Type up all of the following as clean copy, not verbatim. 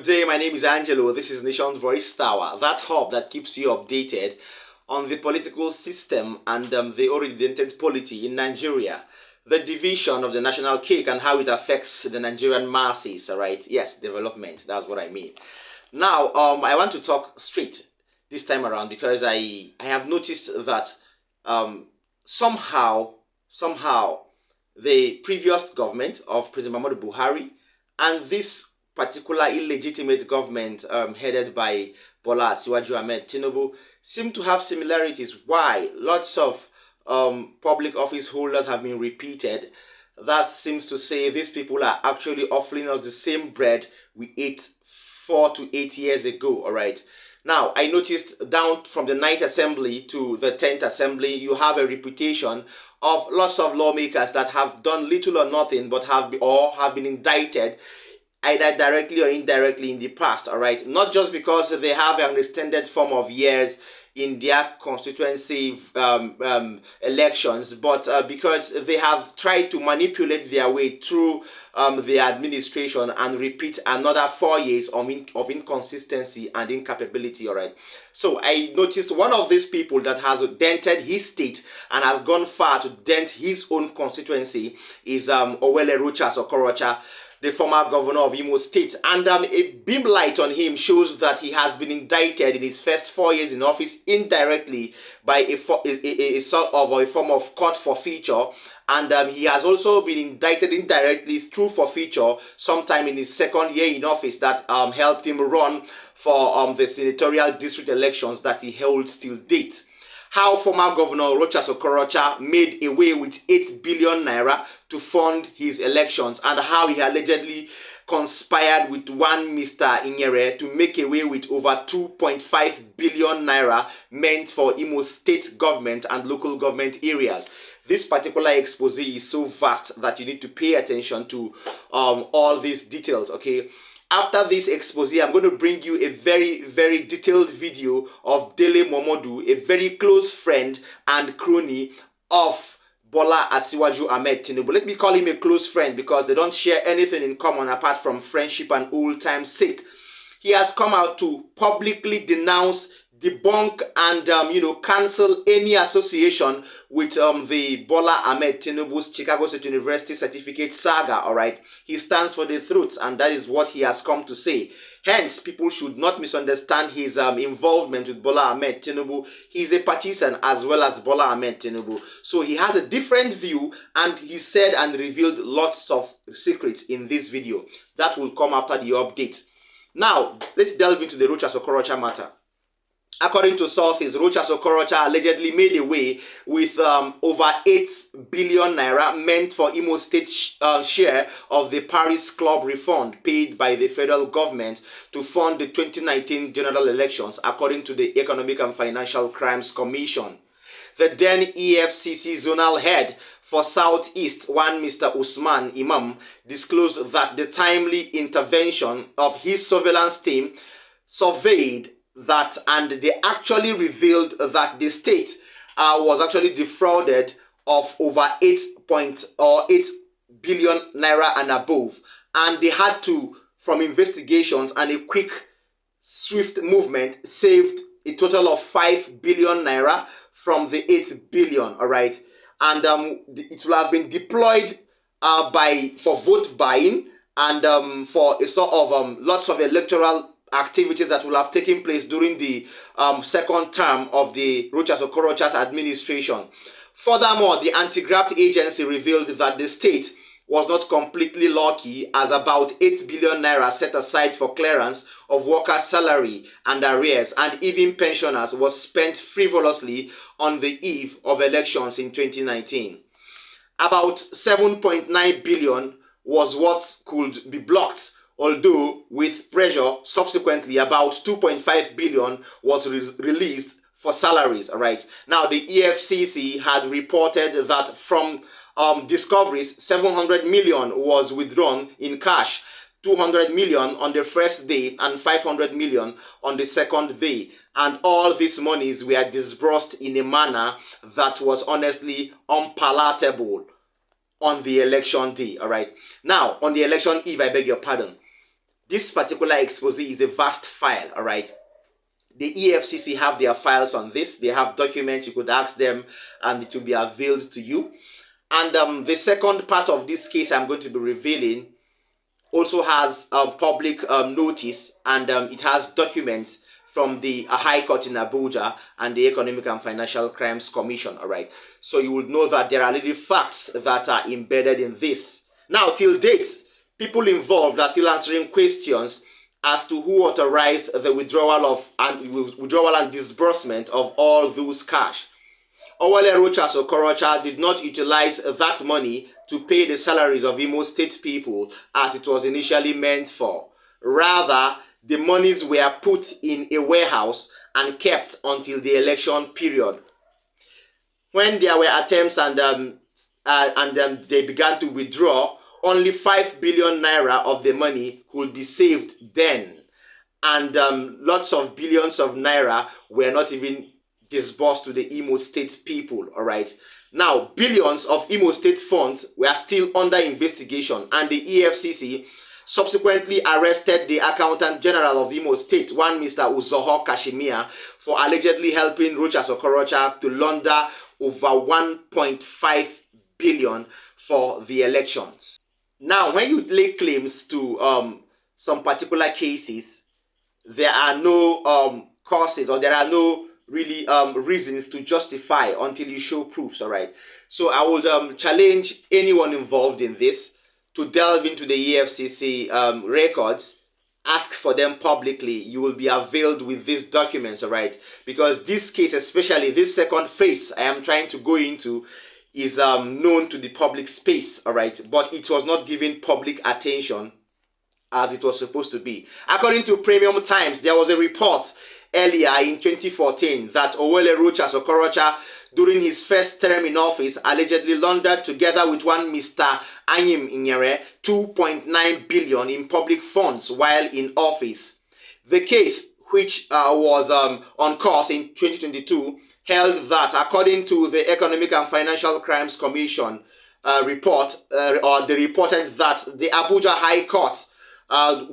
Good day, my name is Angelo. This is Nation's Voice Tower, that hub that keeps you updated on the political system and the oriented polity in Nigeria, the division of the national cake and how it affects the Nigerian masses, all right? Yes, development, that's what I mean. Now, I want to talk straight this time around because I have noticed that somehow, the previous government of President Muhammadu Buhari and this particular illegitimate government headed by Bola Asiwaju Ahmed Tinubu seem to have similarities. Why? Lots of public office holders have been repeated. That seems to say these people are actually offering us the same bread we ate 4 to 8 years ago, all right? Now, I noticed down from the 9th Assembly to the 10th Assembly, you have a reputation of lots of lawmakers that have done little or nothing but have been indicted either directly or indirectly in the past, all right? Not just because they have an extended form of years in their constituency elections, but because they have tried to manipulate their way through the administration and repeat another 4 years of inconsistency and incapability, all right? So I noticed one of these people that has dented his state and has gone far to dent his own constituency is Rochas Okorochas, the former governor of Imo State. And a beam light on him shows that he has been indicted in his first 4 years in office indirectly by a sort of a form of court forfeiture. And he has also been indicted indirectly through forfeiture sometime in his second year in office that helped him run for the senatorial district elections that he holds till date. How former Governor Rochas Okorochas made away with 8 billion naira to fund his elections, and how he allegedly conspired with one Mr. Inyere to make away with over 2.5 billion naira meant for Imo State government and local government areas. This particular expose is so vast that you need to pay attention to all these details, okay? After this expose, I'm going to bring you a very, very detailed video of Dele Momodu, a very close friend and crony of Bola Asiwaju Ahmed Tinubu. Let me call him a close friend because they don't share anything in common apart from friendship and old-time sake. He has come out to publicly denounce, debunk, and cancel any association with the Bola Ahmed Tinubu's Chicago State University certificate saga, all right? He stands for the truth, and that is what he has come to say. Hence, people should not misunderstand his involvement with Bola Ahmed Tinubu. He's a partisan as well as Bola Ahmed Tinubu. So he has a different view, and he said and revealed lots of secrets in this video. That will come after the update. Now, let's delve into the Rochas Okorochas matter. According to sources, Rochas Okorochas allegedly made away with over 8 billion naira meant for Imo State's share of the Paris Club refund paid by the federal government to fund the 2019 general elections, according to the Economic and Financial Crimes Commission. The then EFCC zonal head for Southeast, one Mr. Usman Imam, disclosed that the timely intervention of his surveillance team surveyed that, and they actually revealed that the state was actually defrauded of over 8 billion naira and above, and they had to, from investigations and a quick swift movement, saved a total of 5 billion naira from the 8 billion, all right? And it will have been deployed for vote buying and for a sort of lots of electoral activities that will have taken place during the second term of the Rochas Okorochas administration. Furthermore, the anti-graft agency revealed that the state was not completely lucky, as about 8 billion naira set aside for clearance of workers' salary and arrears and even pensioners was spent frivolously on the eve of elections in 2019. About 7.9 billion was what could be blocked, although with pressure subsequently about 2.5 billion was released for salaries, all right? Now, the EFCC had reported that from discoveries, 700 million was withdrawn in cash, 200 million on the first day and 500 million on the second day. And all these monies were disbursed in a manner that was honestly unpalatable on the election day, all right? Now, on the election eve, I beg your pardon, This particular expose is a vast file, all right? The EFCC have their files on this. They have documents. You could ask them and it will be availed to you. And the second part of this case I'm going to be revealing also has public notice, and it has documents from the High Court in Abuja and the Economic and Financial Crimes Commission, all right? So you would know that there are little facts that are embedded in this. Now, till date, people involved are still answering questions as to who authorized the withdrawal and disbursement of all those cash. Rochas Okorochas did not utilize that money to pay the salaries of Imo State people as it was initially meant for. Rather, the monies were put in a warehouse and kept until the election period. When there were attempts and they began to withdraw, only 5 billion naira of the money could be saved then. And lots of billions of naira were not even disbursed to the Imo State people, all right? Now, billions of Imo State funds were still under investigation, and the EFCC subsequently arrested the Accountant General of Imo State, one Mr. Uzoho Kashimia, for allegedly helping Rochas Okorochas to launder over 1.5 billion for the elections. Now, when you lay claims to some particular cases, there are no causes, or there are no really reasons to justify until you show proofs, all right? So I would challenge anyone involved in this to delve into the EFCC records, ask for them publicly. You will be availed with these documents, all right? Because this case, especially this second phase I am trying to go into, is known to the public space, all right? But it was not given public attention as it was supposed to be. According to Premium Times, there was a report earlier in 2014 that Rochas Okorochas, during his first term in office, allegedly laundered, together with one Mr. Anyim Inyere, 2.9 billion in public funds while in office. The case, which was on course in 2022, held that, according to the Economic and Financial Crimes Commission report, they reported that the Abuja High Court,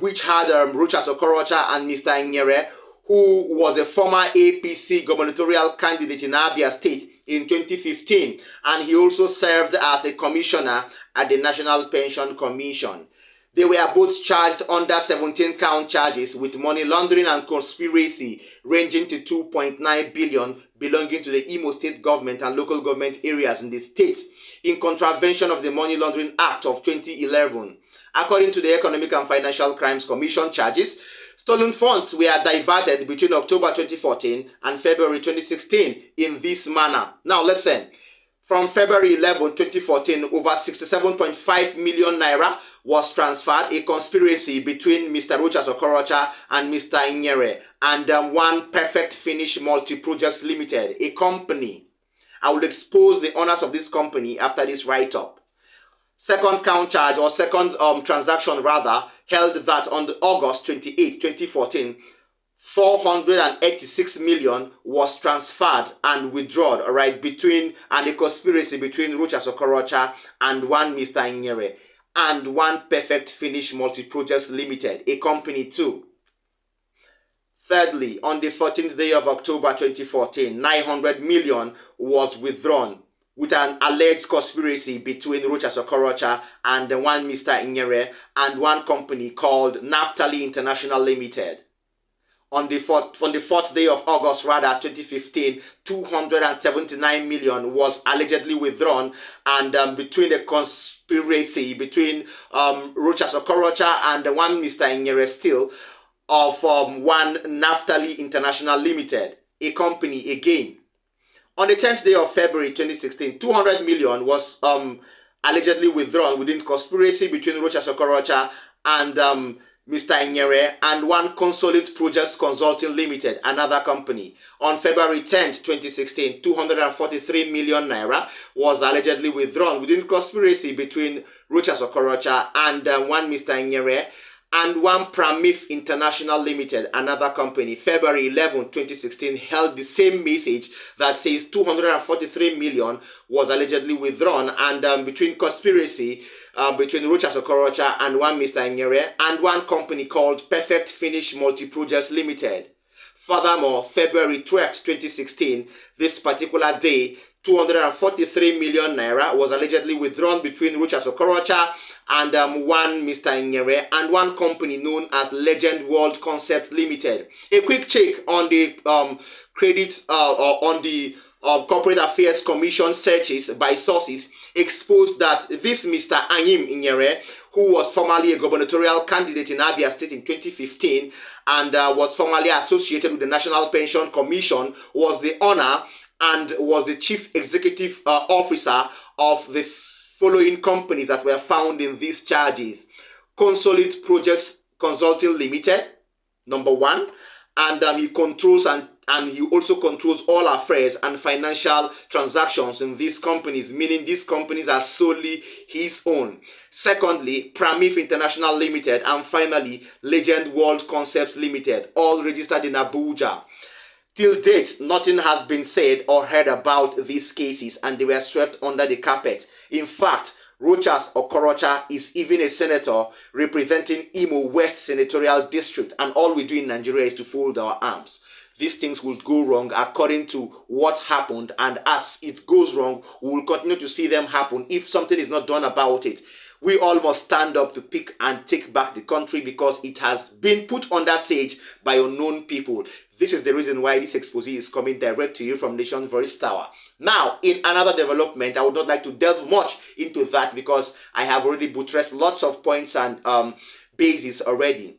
which had Rochas Okorochas and Mr. Inyere, who was a former APC gubernatorial candidate in Abia State in 2015, and he also served as a commissioner at the National Pension Commission. They were both charged under 17-count charges with money laundering and conspiracy ranging to 2.9 billion belonging to the Imo State government and local government areas in the states in contravention of the Money Laundering Act of 2011. According to the Economic and Financial Crimes Commission charges, stolen funds were diverted between October 2014 and February 2016 in this manner. Now listen, from February 11, 2014, over 67.5 million naira was transferred, a conspiracy between Mr. Rochas Okorochas and Mr. Inyere, and One Perfect Finish Multi-Projects Limited, a company. I will expose the owners of this company after this write-up. Second count charge, or second transaction rather, held that on August 28, 2014, 486 million was transferred and withdrawn, all right, and a conspiracy between Rochas Okorochas and one Mr. Inyere, and One Perfect Finish Multi-Projects Limited, a company too. Thirdly, on the 14th day of October 2014, 900 million was withdrawn with an alleged conspiracy between Rochas Okorochas and one Mr. Inyere and one company called Naphtali International Limited. On the 4th day of August, 2015, 279 million was allegedly withdrawn, and between the conspiracy between Rochas Okorochas and one Mr. Inyere still of one Naphtali International Limited, a company again. On the 10th day of February 2016, 200 million was allegedly withdrawn within conspiracy between Rochas Okorochas and Mr. Inyere and one Consolate Projects Consulting Limited, another company. On February 10th, 2016, 243 million naira was allegedly withdrawn within conspiracy between Rochas Okorochas and one Mr. Inyere and one Pramif International Limited, another company. February 11, 2016, held the same message that says 243 million was allegedly withdrawn, and between conspiracy between Rochas Okorochas and one Mr. Nyere and one company called Perfect Finish Multi-Projects Limited. Furthermore, February 12th, 2016, this particular day, 243 million naira was allegedly withdrawn between Rochas Okorochas and one Mr. Nyere and one company known as Legend World Concepts Limited. A quick check on the credits or on the Corporate Affairs Commission searches by sources exposed that this Mr. Anyim Nyere, who was formerly a gubernatorial candidate in Abia State in 2015 and was formerly associated with the National Pension Commission, was the owner and was the chief executive officer of the following companies that were found in these charges: Consolid Projects Consulting Limited, number one, and he controls and he also controls all affairs and financial transactions in these companies, meaning these companies are solely his own. Secondly, Pramif International Limited, and finally, Legend World Concepts Limited, all registered in Abuja. Till date, nothing has been said or heard about these cases, and they were swept under the carpet. In fact, Rochas Okorochas is even a senator representing Imo West Senatorial District, and all we do in Nigeria is to fold our arms. These things will go wrong according to what happened, and as it goes wrong, we will continue to see them happen if something is not done about it. We all must stand up to pick and take back the country because it has been put under siege by unknown people. This is the reason why this expose is coming direct to you from Nation's Voice Tower. Now, in another development, I would not like to delve much into that because I have already buttressed lots of points and bases already.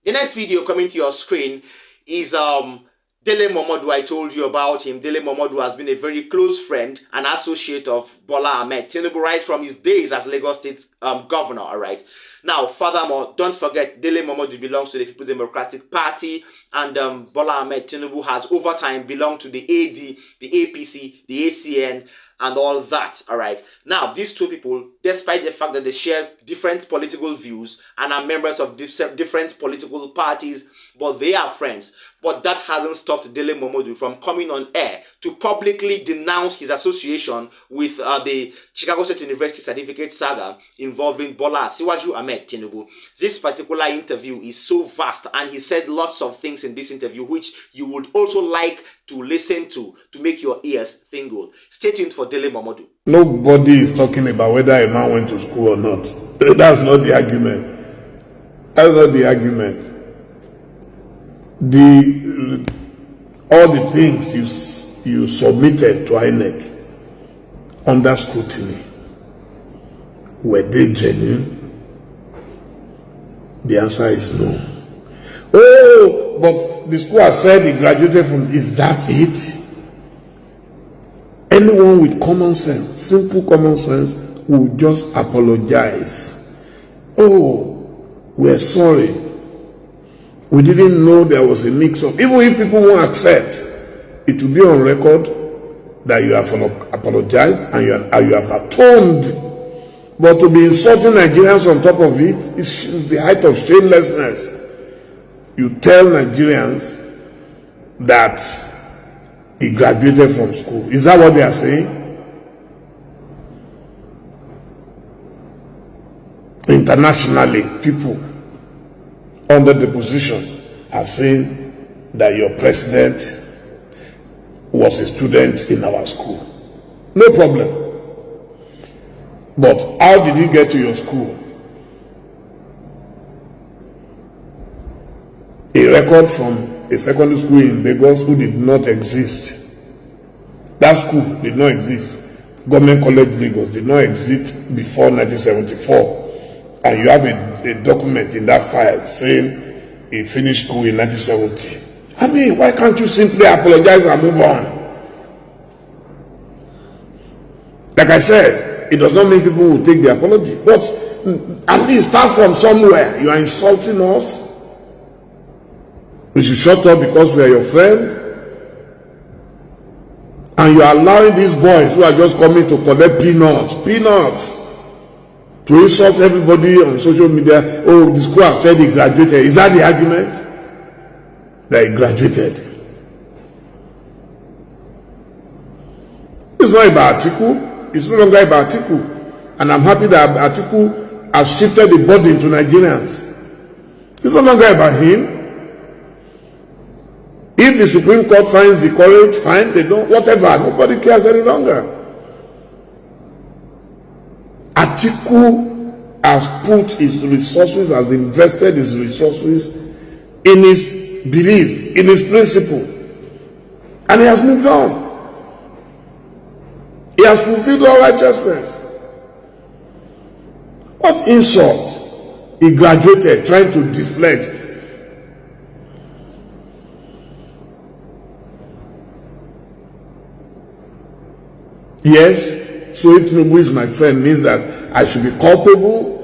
The next video coming to your screen is Dele Momodu. I told you about him. Dele Momodu has been a very close friend and associate of Bola Ahmed Tinubu right from his days as Lagos State governor. All right. Now, furthermore, don't forget Dele Momodu belongs to the People's Democratic Party, and Bola Ahmed Tinubu has over time belonged to the AD, the APC, the ACN, and all that. All right. Now, these two people, despite the fact that they share different political views and are members of different political parties, but they are friends. But that hasn't stopped Dele Momodu from coming on air to publicly denounce his association with the Chicago State University certificate saga involving Bola Ahmed Tinubu. This particular interview is so vast, and he said lots of things in this interview which you would also like to listen to make your ears tingle. Stay tuned for Dele Momodu. Nobody is talking about whether a man went to school or not. That's not the argument. That's not the argument. All the things you submitted to INEC under scrutiny, were they genuine? The answer is no. Oh, but the school has said he graduated from. Is that it? Anyone with common sense, simple common sense, will just apologize. Oh, we're sorry. We didn't know there was a mix-up. Even if people won't accept, it will be on record that you have apologized and you have atoned. But to be insulting Nigerians on top of it is the height of shamelessness. You tell Nigerians that he graduated from school. Is that what they are saying? Internationally, people under the position are saying that your president was a student in our school. No problem. But how did he get to your school? A record from a secondary school in Lagos who did not exist. That school did not exist. Government College Lagos did not exist before 1974. And you have a document in that file saying he finished school in 1970. I mean, why can't you simply apologize and move on? Like I said, it does not mean people will take the apology. But at least start from somewhere. You are insulting us. We should shut up because we are your friends. And you are allowing these boys who are just coming to collect peanuts, to insult everybody on social media. Oh, the school has said he graduated. Is that the argument? That he graduated. It's not about Atiku. It's no longer about Atiku. And I'm happy that Atiku has shifted the burden to Nigerians. It's no longer about him. If the Supreme Court finds the courage, fine, they don't, whatever, nobody cares any longer. Atiku has put his resources, has invested his resources in his belief, in his principle, and he has moved on. He has fulfilled all righteousness. What insult? He graduated trying to deflect. Yes, so if Tinubu is my friend means that I should be culpable.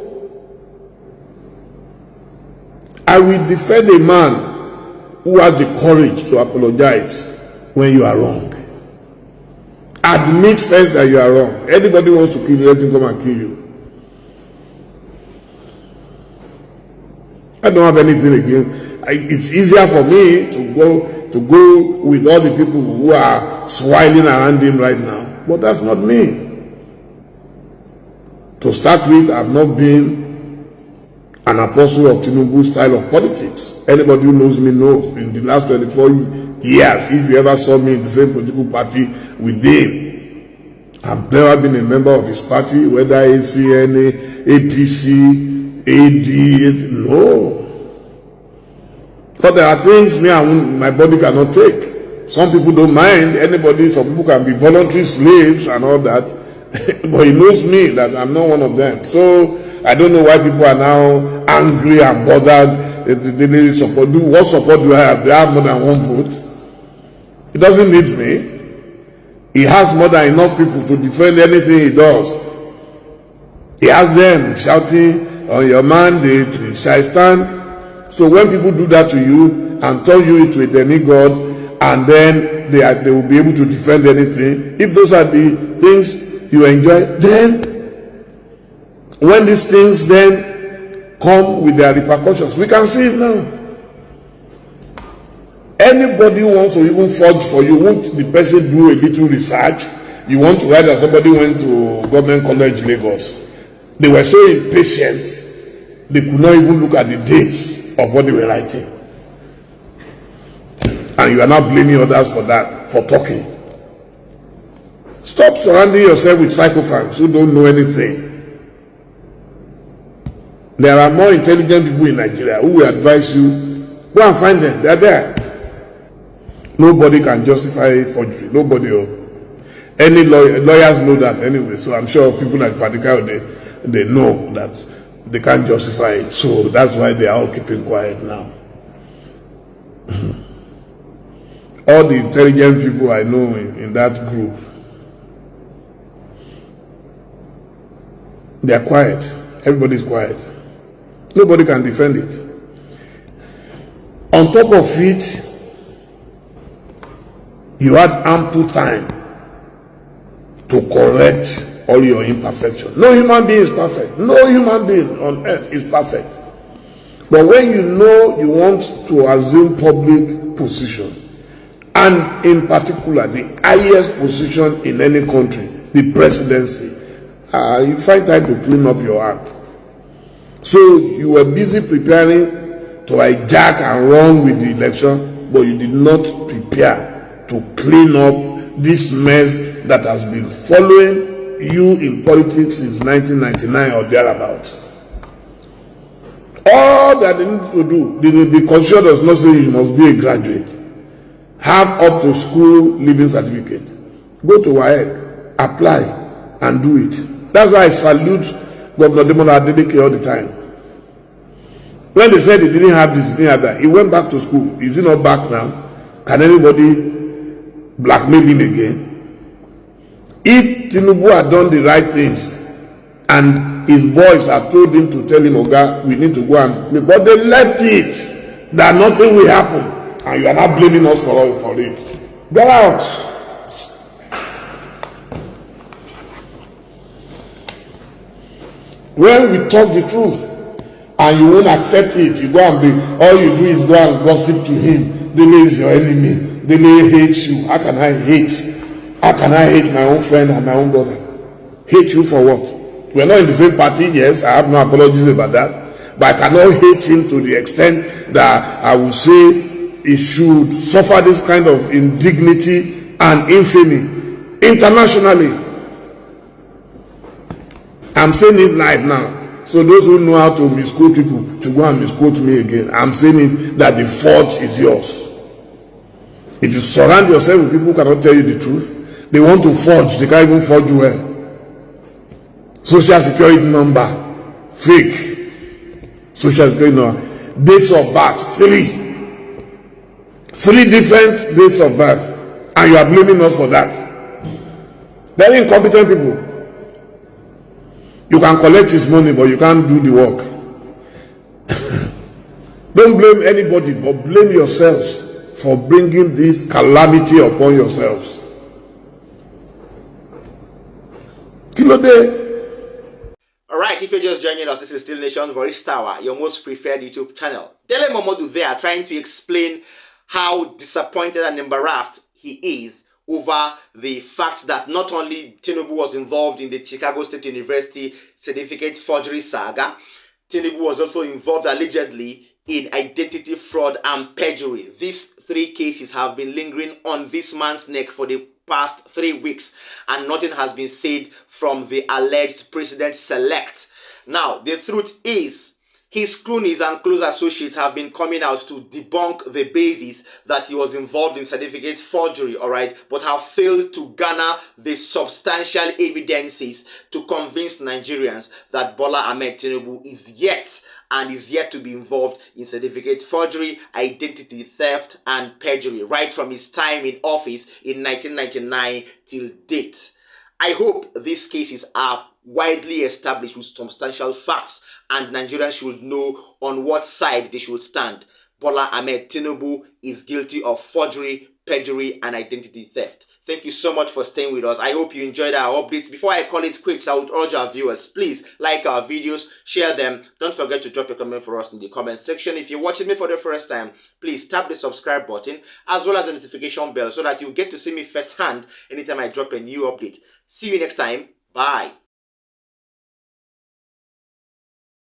I will defend a man who has the courage to apologize when you are wrong. Admit first that you are wrong. Anybody wants to kill you, let him come and kill you. I don't have anything against. It's easier for me to go with all the people who are swiling around him right now. But that's not me. To start with, I've not been an apostle of Tinubu's style of politics. Anybody who knows me knows. In the last 24 years, if you ever saw me in the same political party with him, I've never been a member of his party, whether ACNA, APC, AD, no. But there are things my body cannot take. Some people don't mind anybody, some people can be voluntary slaves and all that. But he knows me that I'm not one of them. So I don't know why people are now angry and bothered. They support. What support do I have? They have more than one vote. He doesn't need me. He has more than enough people to defend anything he does. He has them shouting, on your mandate, shall stand. So when people do that to you and turn you into a demigod, and then they will be able to defend anything, if those are the things you enjoy, then when these things then come with their repercussions, we can see it now. Anybody who wants to even forge for you, won't the person do a little research? You want to write that somebody went to Government College Lagos. They were so impatient, they could not even look at the dates of what they were writing. And you are not blaming others for that, for talking. Stop surrounding yourself with sycophants who don't know anything. There are more intelligent people in Nigeria who will advise you, go and find them, they are there. Nobody can justify forgery, nobody. Any lawyers know that anyway, so I'm sure people like Fadika, they know that they can't justify it. So that's why they are all keeping quiet now. All the intelligent people I know in that group, they are quiet. Everybody's quiet. Nobody can defend it. On top of it, you had ample time to correct all your imperfections. No human being is perfect. No human being on earth is perfect. But when you know you want to assume public position, and in particular the highest position in any country, the presidency, you find time to clean up your act. So you were busy preparing to hijack and run with the election, but you did not prepare to clean up this mess that has been following you in politics since 1999 or thereabouts. All that they need to do, the constitution does not say you must be a graduate. Have up to school living certificate. Go to WAEC, apply, and do it. That's why I salute Governor Dele all the time. When they said he didn't have this, he didn't have that, he went back to school. Is he not back now? Can anybody blackmail him again? If Tinubu had done the right things and his boys had told him to tell him, Oga, we need to go and, but they left it, that nothing will happen. And you are not blaming us for it. Get out. When we talk the truth and you won't accept it, you go and be, all you do is go and gossip to him. Dele is your enemy. Dele hates you. How can I hate? How can I hate my own friend and my own brother? Hate you for what? We're not in the same party, yes, I have no apologies about that, but I cannot hate him to the extent that I would say he should suffer this kind of indignity and infamy internationally. I'm saying it live now, so those who know how to misquote people should go and misquote me again. I'm saying it that the fault is yours. If you surround yourself with people who cannot tell you the truth, they want to forge, they can't even forge well. Social security number, fake. Social security number, dates of birth, three different dates of birth, and you are blaming us for that. Very incompetent people. You can collect his money, but you can't do the work. Don't blame anybody, but blame yourselves for bringing this calamity upon yourselves. Alright, if you're just joining us, this is Still Nation Voice Tower, your most preferred YouTube channel. Dele Momodu there trying to explain how disappointed and embarrassed he is over the fact that not only Tinubu was involved in the Chicago State University certificate forgery saga, Tinubu was also involved allegedly in identity fraud and perjury. These three cases have been lingering on this man's neck for the past 3 weeks, and nothing has been said from the alleged president-select. Now, the truth is, his cronies and close associates have been coming out to debunk the basis that he was involved in certificate forgery, alright, but have failed to garner the substantial evidences to convince Nigerians that Bola Ahmed Tinubu is yet to be involved in certificate forgery, identity theft, and perjury, right from his time in office in 1999 till date. I hope these cases are widely established with substantial facts, and Nigerians should know on what side they should stand. Bola Ahmed Tinubu is guilty of forgery, perjury, and identity theft. Thank you so much for staying with us. I hope you enjoyed our updates. Before I call it quits, I would urge our viewers, please like our videos, share them. Don't forget to drop your comment for us in the comment section. If you're watching me for the first time, please tap the subscribe button as well as the notification bell so that you get to see me firsthand anytime I drop a new update. See you next time. Bye.